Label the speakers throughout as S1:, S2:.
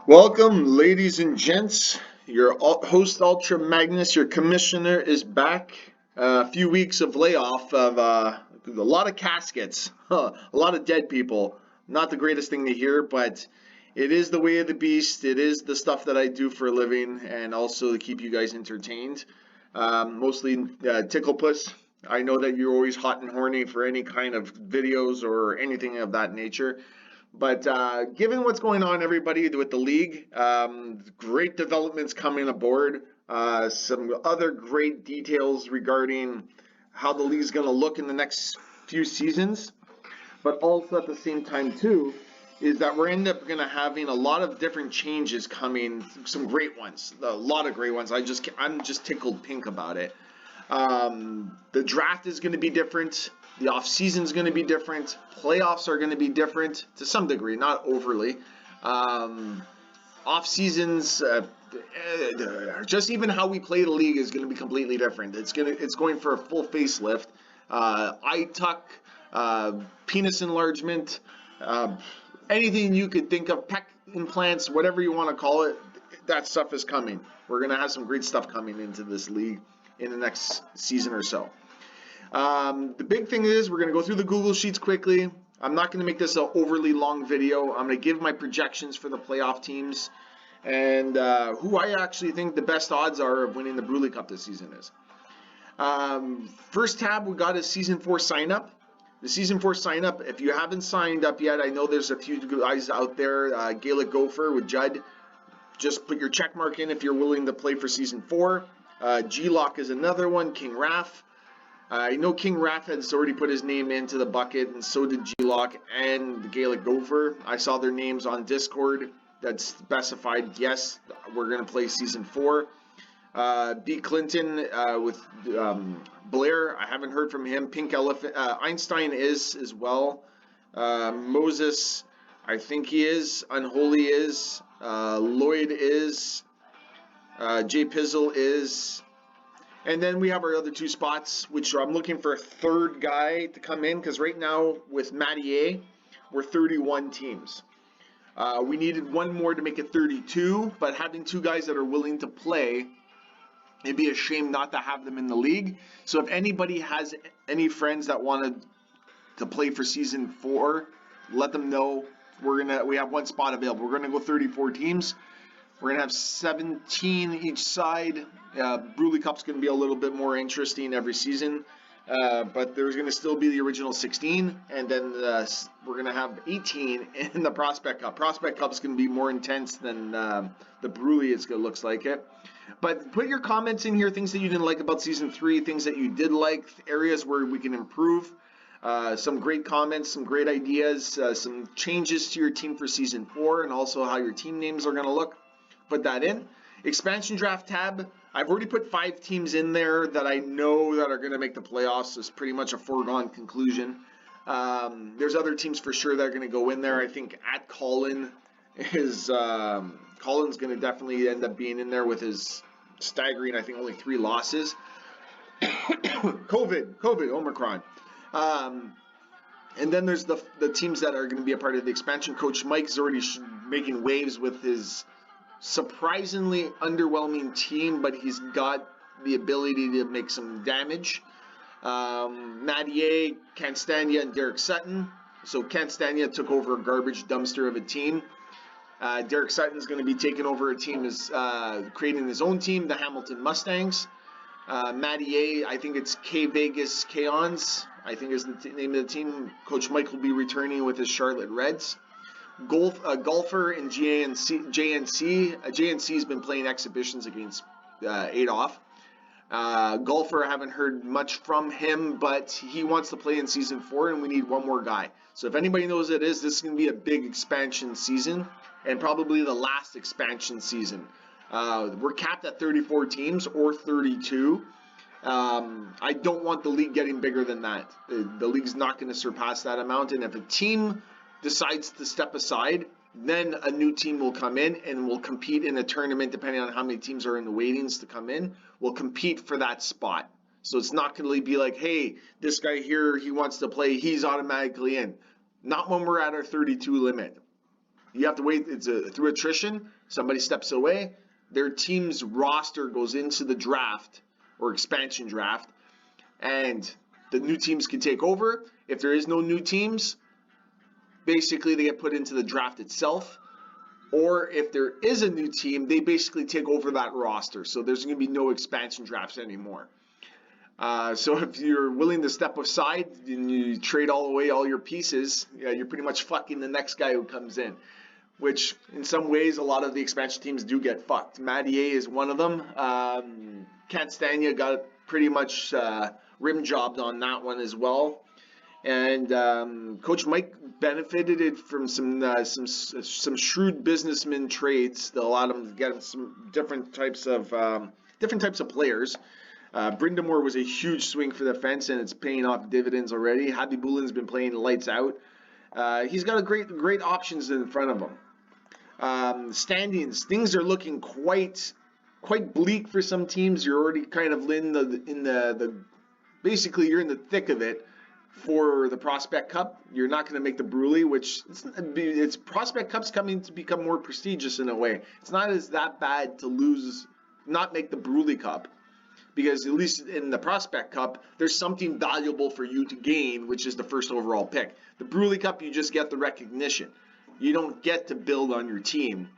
S1: Welcome, ladies and gents. Your host, Ultra Magnus, your commissioner, is back. A few weeks of layoff of a lot of caskets, a lot of dead people. Not the greatest thing to hear, but it is the way of the beast. It is the stuff that I do for a living, and also to keep you guys entertained. Mostly Ticklepuss. I know that you're always hot and horny for any kind of videos or anything of that nature. But given what's going on, everybody, with the league, great developments coming aboard. Some other great details regarding how the league's going to look in the next few seasons. But also at the same time, too, is that we're end up going to having a lot of different changes coming. Some great ones, a lot of great ones. I'm just tickled pink about it. The draft is going to be different. The off season is going to be different. Playoffs are going to be different to some degree, not overly. Off seasons, just even how we play the league is going to be completely different. It's going for a full facelift. Eye tuck, penis enlargement, anything you could think of, pec implants, whatever you want to call it. That stuff is coming. We're going to have some great stuff coming into this league in the next season or so. The big thing is we're going to go through the Google Sheets quickly. I'm not going to make this an overly long video. I'm going to give my projections for the playoff teams and who I actually think the best odds are of winning the Bruley Cup this season is. First tab we got is Season 4 sign up. The Season 4 sign up, if you haven't signed up yet, I know there's a few guys out there, Gaelic Gopher with Judd. Just put your check mark in if you're willing to play for Season 4. G-Lock is another one, King Raph. I know King Raph has already put his name into the bucket, and so did G-Lock and the Gaelic Gopher. I saw their names on Discord that specified, yes, we're going to play Season 4. B. Clinton with Blair, I haven't heard from him. Pink Elephant, Einstein is as well. Moses, I think he is. Unholy is. Lloyd is. Jay Pizzle is. And then we have our other two spots, which I'm looking for a third guy to come in, because right now with Matty A, we're 31 teams. We needed one more to make it 32, but having two guys that are willing to play, it'd be a shame not to have them in the league. So if anybody has any friends that wanted to play for Season 4, let them know. We have one spot available. We're gonna go 34 teams. We're going to have 17 each side. Bruley Cup's going to be a little bit more interesting every season. But there's going to still be the original 16. And then we're going to have 18 in the Prospect Cup. Prospect Cup's going to be more intense than the Bruley, it looks like it. But put your comments in here, things that you didn't like about Season 3, things that you did like, areas where we can improve. Some great comments, some great ideas, some changes to your team for Season 4, and also how your team names are going to look. Put that in. Expansion draft tab. I've already put 5 teams in there that I know that are going to make the playoffs. It's pretty much a foregone conclusion. There's other teams for sure that are going to go in there. I think at Colin's going to definitely end up being in there with his staggering, I think, only 3 losses. COVID, Omicron. And then there's the teams that are going to be a part of the expansion. Coach Mike's already making waves with his surprisingly underwhelming team, but he's got the ability to make some damage. Mathieu, Canstania, and Derek Sutton. So Canstania took over a garbage dumpster of a team. Derek Sutton's going to be taking over a team, creating his own team, the Hamilton Mustangs. Mathieu, I think it's K Vegas K-Ons, I think is the name of the team. Coach Mike will be returning with his Charlotte Reds. Golfer in JNC. JNC has been playing exhibitions against Adolph. Golfer, I haven't heard much from him, but he wants to play in Season 4, and we need one more guy. So if anybody knows what it is, this is going to be a big expansion season, and probably the last expansion season. We're capped at 34 teams or 32. I don't want the league getting bigger than that. The league's not going to surpass that amount, and if a team decides to step aside, then a new team will come in and will compete in a tournament, depending on how many teams are in the waitings to come in, will compete for that spot. So it's not going to be like, hey, this guy here, he wants to play, he's automatically in. Not when we're at our 32 limit. You have to wait. It's through attrition. Somebody steps away. Their team's roster goes into the draft or expansion draft, and the new teams can take over. If there is no new teams, basically they get put into the draft itself. Or if there is a new team, they basically take over that roster. So there's going to be no expansion drafts anymore. So if you're willing to step aside and you trade all away all your pieces, you're pretty much fucking the next guy who comes in. Which in some ways a lot of the expansion teams do get fucked. Mattier is one of them. Castagna got pretty much rim jobbed on that one as well. And Coach Mike benefited from some shrewd businessman trades that allowed him to get some different types of players. Brindamore was a huge swing for the fence, and it's paying off dividends already. Habibulin's been playing lights out. He's got a great options in front of him. Standings, things are looking quite bleak for some teams. You're already kind of basically you're in the thick of it. For the Prospect Cup, you're not going to make the Bruley, which it's Prospect Cup's coming to become more prestigious in a way. It's not as that bad to not make the Bruley Cup, because at least in the Prospect Cup, there's something valuable for you to gain, which is the first overall pick. The Bruley Cup, you just get the recognition. You don't get to build on your team.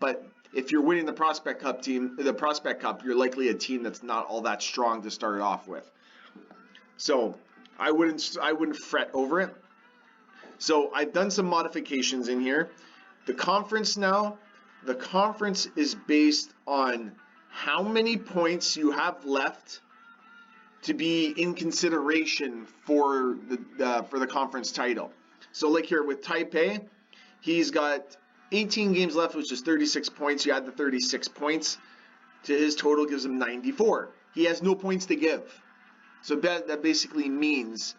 S1: But if you're winning the Prospect Cup, you're likely a team that's not all that strong to start off with. So I wouldn't fret over it. So I've done some modifications in here. The conference is based on how many points you have left to be in consideration for the conference title. So like here with Taipei, he's got 18 games left, which is 36 points. You add the 36 points to his total, gives him 94. He has no points to give. So that basically means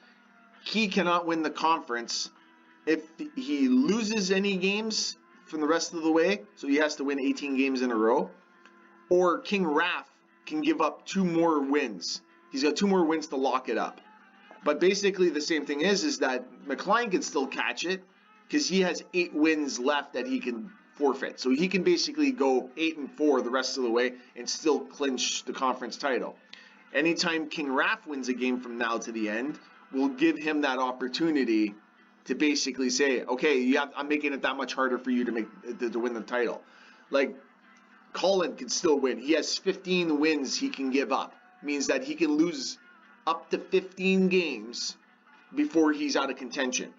S1: he cannot win the conference if he loses any games from the rest of the way. So he has to win 18 games in a row. Or King Raph can give up 2 more wins. He's got 2 more wins to lock it up. But basically the same thing is that McLean can still catch it because he has 8 wins left that he can forfeit. So he can basically go 8-4 the rest of the way and still clinch the conference title. Anytime King Raph wins a game from now to the end, will give him that opportunity to basically say, okay, I'm making it that much harder for you to win the title. Like, Colin can still win. He has 15 wins he can give up. Means that he can lose up to 15 games before he's out of contention.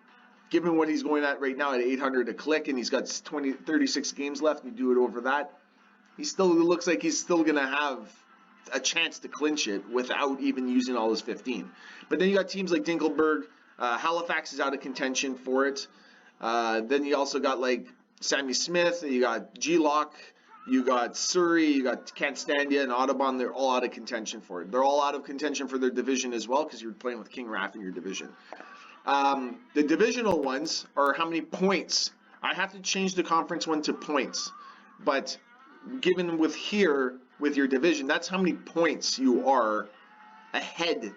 S1: Given what he's going at right now at 800 a click, and he's got 36 games left, you do it over that, it looks like he's still going to have a chance to clinch it without even using all his 15. But then you got teams like Dinkelberg. Halifax is out of contention for it. Then you also got like Sammy Smith, you got G-Lock, you got Surrey, you got Castagna and Audubon. They're all out of contention for it. They're all out of contention for their division as well, because you're playing with King Raph in your division. The divisional ones are how many points. I have to change the conference one to points, but given with your division, that's how many points you are ahead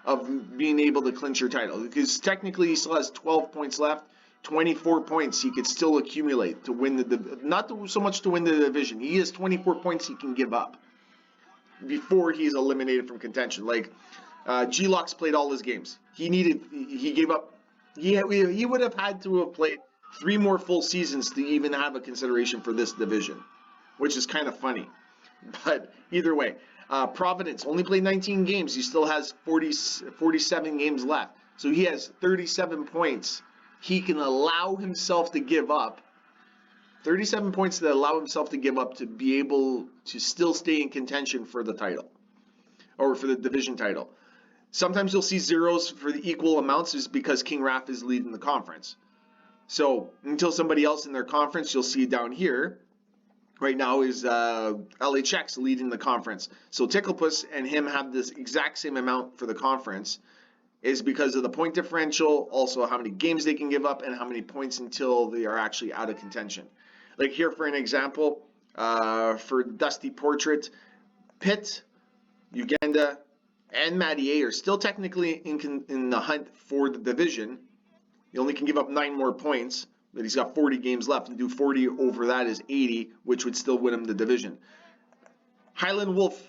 S1: of being able to clinch your title. Because technically he still has 12 points left, 24 points he could still accumulate to win not so much to win the division. He has 24 points he can give up before he's eliminated from contention. Like G-Lock's played all his games. He gave up. He would have had to have played 3 more full seasons to even have a consideration for this division, which is kind of funny. But either way, Providence only played 19 games. He still has 47 games left. So he has 37 points he can allow himself to give up. 37 points to allow himself to give up to be able to still stay in contention for the title or for the division title. Sometimes you'll see zeros for the equal amounts is because King Raph is leading the conference. So until somebody else in their conference, you'll see down here, right now is LHX leading the conference. So Ticklepuss and him have this exact same amount for the conference is because of the point differential, also how many games they can give up and how many points until they are actually out of contention. Like here for an example, for Dusty Portrait, Pitt, Uganda, and Mattier are still technically in the hunt for the division. You only can give up 9 more points, but he's got 40 games left. And do 40 over that is 80, which would still win him the division. Highland Wolf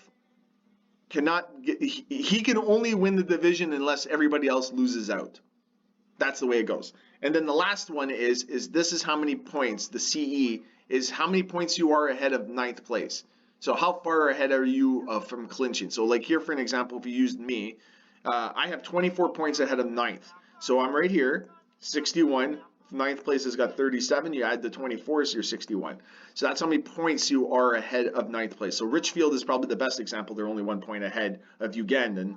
S1: cannot get, he can only win the division unless everybody else loses out. That's the way it goes. And then the last one is this is how many points, the CE, is how many points you are ahead of ninth place. So how far ahead are you from clinching? So like here, for an example, if you used me, I have 24 points ahead of ninth. So I'm right here, 61. Ninth place has got 37. You add the 24, so you're 61. So that's how many points you are ahead of ninth place. So Richfield is probably the best example. They're only 1 point ahead of Ugandan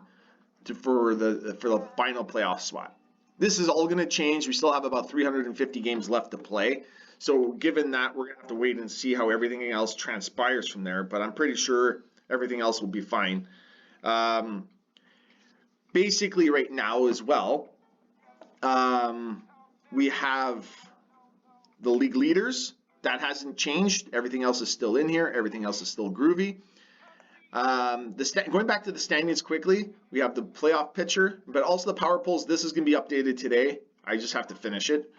S1: for the final playoff spot. This is all going to change. We still have about 350 games left to play. So given that, we're going to have to wait and see how everything else transpires from there. But I'm pretty sure everything else will be fine. Basically right now as well, we have the league leaders. That hasn't changed. Everything else is still in here. Everything else is still groovy. Going back to the standings quickly, we have the playoff picture, but also the power polls. This is going to be updated today. I just have to finish it.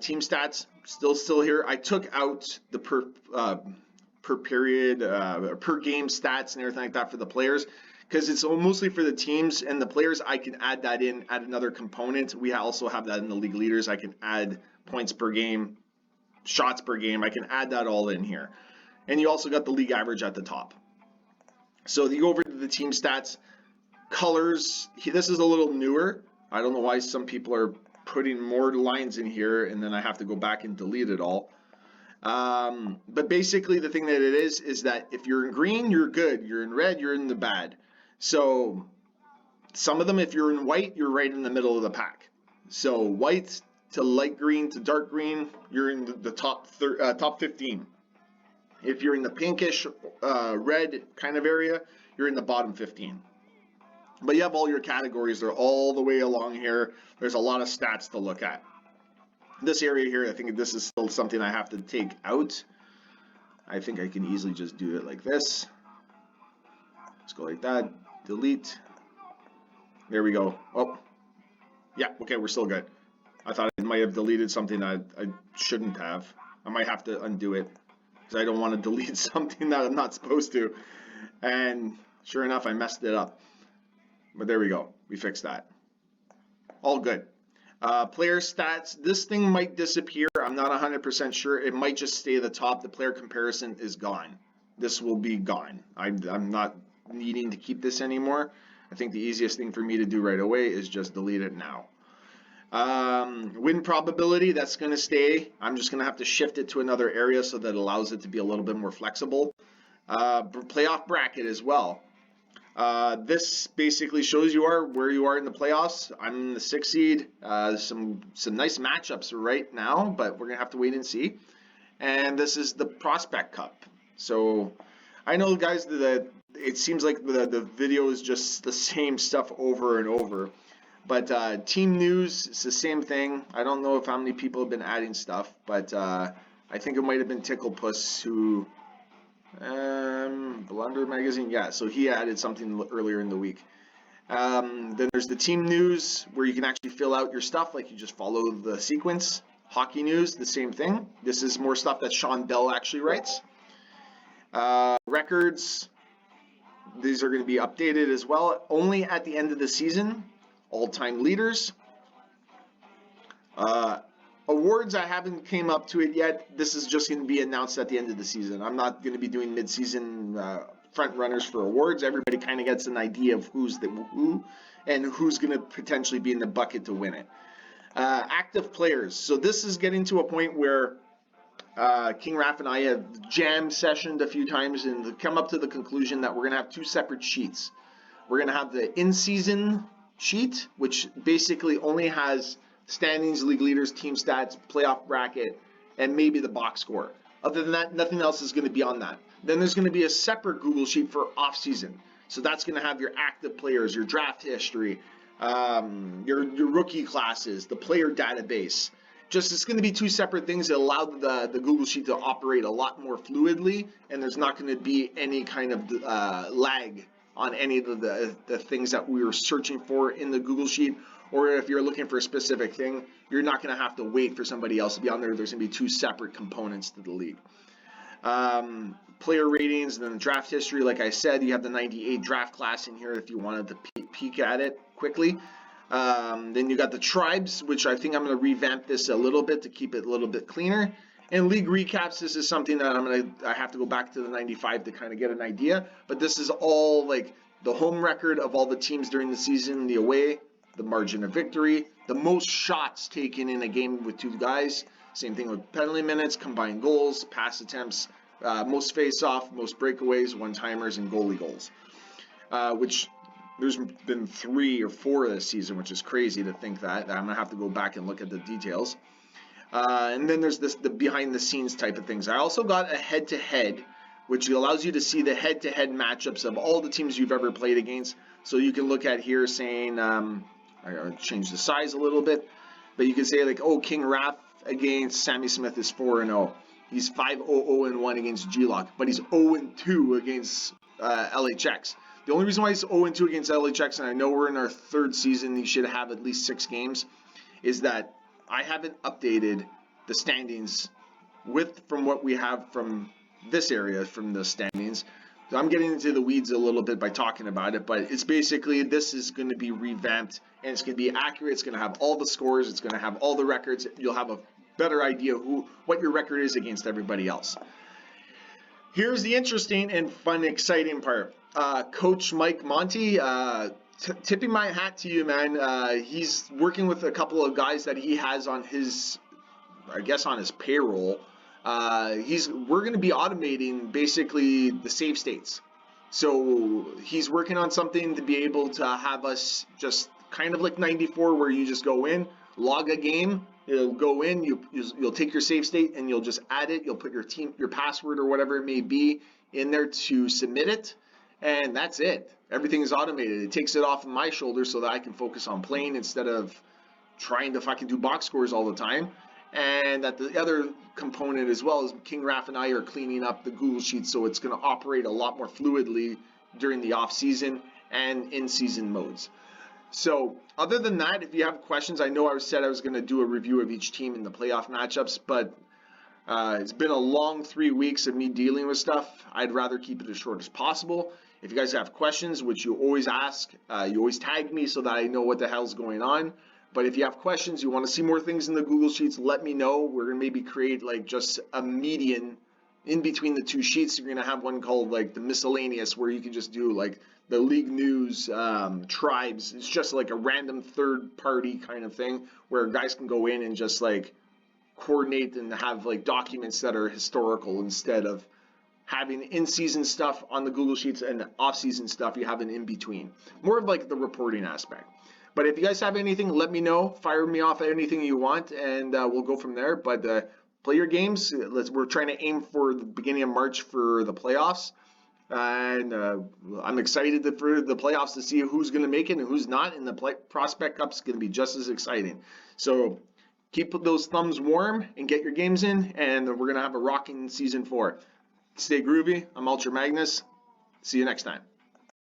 S1: Team stats still here. I took out the per period, per game stats and everything like that for the players, because it's mostly for the teams and the players. I can add that in, add another component. We also have that in the league leaders. I can add points per game, shots per game. I can add that all in here. And you also got the league average at the top. So you go over to the team stats, colors. This is a little newer. I don't know why some people are putting more lines in here and then I have to go back and delete it all. But basically the thing that it is that if you're in green, you're good. You're in red, you're in the bad. So some of them, if you're in white, you're right in the middle of the pack. So white to light green to dark green, you're in the top 15. If you're in the pinkish red kind of area, you're in the bottom 15. But you have all your categories. They're all the way along here. There's a lot of stats to look at. This area here, I think this is still something I have to take out. I think I can easily just do it like this. Let's go like that. Delete. There we go. Oh, yeah, okay, we're still good. I thought I might have deleted something that I shouldn't have. I might have to undo it, because I don't want to delete something that I'm not supposed to. And sure enough, I messed it up. But there we go. We fixed that. All good. Player stats. This thing might disappear. I'm not 100% sure. It might just stay at the top. The player comparison is gone. This will be gone. I'm not needing to keep this anymore. I think the easiest thing for me to do right away is just delete it now. Win probability, that's going to stay. I'm just going to have to shift it to another area so that allows it to be a little bit more flexible. Playoff bracket as well. This basically shows where you are in the playoffs. I'm in the 6th seed. Some nice matchups right now, but we're going to have to wait and see. And this is the Prospect Cup. So I know, guys, that it seems like the video is just the same stuff over and over. But team news, it's the same thing. I don't know how many people have been adding stuff, but I think it might have been Ticklepuss who, Blunder Magazine, yeah, so he added something earlier in the week. Then there's the team news where you can actually fill out your stuff, like you just follow the sequence. Hockey news, the same thing. This is more stuff that Sean Bell actually writes. Records, these are going to be updated as well, only at the end of the season. All-time leaders. Awards, I haven't came up to it yet. This is just going to be announced at the end of the season. I'm not going to be doing mid-season front runners for awards. Everybody kind of gets an idea of who's who and who's going to potentially be in the bucket to win it. Active players. So this is getting to a point where King Raph and I have jam sessioned a few times and come up to the conclusion that we're going to have two separate sheets. We're going to have the in-season sheet, which basically only has standings, league leaders, team stats, playoff bracket, and maybe the box score. Other than that, nothing else is going to be on that. Then there's going to be a separate Google sheet for off-season. So that's going to have your active players, your draft history, your rookie classes, the player database. Just it's going to be two separate things that allow the Google sheet to operate a lot more fluidly, and there's not going to be any kind of lag on any of the things that we were searching for in the Google Sheet, or if you're looking for a specific thing, you're not going to have to wait for somebody else to be on there. There's going to be two separate components to the league. Player ratings, and then the draft history. Like I said, you have the 98 draft class in here if you wanted to peek at it quickly. Then you got the tribes, which I think I'm going to revamp this a little bit to keep it a little bit cleaner. And league recaps, this is something that I have to go back to the 95 to kind of get an idea. But this is all like the home record of all the teams during the season, the away, the margin of victory, the most shots taken in a game with two guys. Same thing with penalty minutes, combined goals, pass attempts, most face-off, most breakaways, one-timers, and goalie goals, which there's been 3 or 4 this season, which is crazy to think that. I'm going to have to go back and look at the details. And then there's the behind-the-scenes type of things. I also got a head-to-head, which allows you to see the head-to-head matchups of all the teams you've ever played against. So you can look at here saying, I change the size a little bit, but you can say like, oh, King Raph against Sammy Smith is 4-0. He's 5-0-1 against G-Lock, but he's 0-2 against LHX. The only reason why he's 0-2 against LHX, and I know we're in our 3rd season, he should have at least 6 games, is that I haven't updated the standings from what we have from this area, from the standings. So I'm getting into the weeds a little bit by talking about it, but it's basically, this is going to be revamped, and it's going to be accurate. It's going to have all the scores. It's going to have all the records. You'll have a better idea what your record is against everybody else. Here's the interesting and fun, exciting part. Coach Mike Monty, tipping my hat to you, man. He's working with a couple of guys that he has on his, I guess, on his payroll. We're going to be automating basically the save states. So he's working on something to be able to have us just kind of like 94, where you just go in, log a game. It'll go in, you'll take your save state and you'll just add it. You'll put your password or whatever it may be in there to submit it, and that's it. Everything is automated. It takes it off of my shoulders so that I can focus on playing instead of trying to fucking do box scores all the time. And that the other component as well is King Raph and I are cleaning up the Google Sheet, so it's going to operate a lot more fluidly during the off season and in season modes. So other than that, if you have questions, I know I said I was going to do a review of each team in the playoff matchups, but it's been a long 3 weeks of me dealing with stuff. I'd rather keep it as short as possible. If you guys have questions, which you always ask, you always tag me so that I know what the hell's going on. But if you have questions, you want to see more things in the Google Sheets, let me know. We're going to maybe create like just a median in between the 2 sheets. You're going to have one called like the miscellaneous, where you can just do like the league news, tribes. It's just like a random third party kind of thing where guys can go in and just like coordinate and have like documents that are historical, instead of having in-season stuff on the Google Sheets and off-season stuff you have an in-between. More of like the reporting aspect. But if you guys have anything, let me know. Fire me off at anything you want, and we'll go from there. But play your games. We're trying to aim for the beginning of March for the playoffs. And I'm excited for the playoffs to see who's going to make it and who's not. And the Prospect Cup's going to be just as exciting. So keep those thumbs warm and get your games in. And we're going to have a rocking season 4. Stay groovy. I'm Ultra Magnus. See you next time.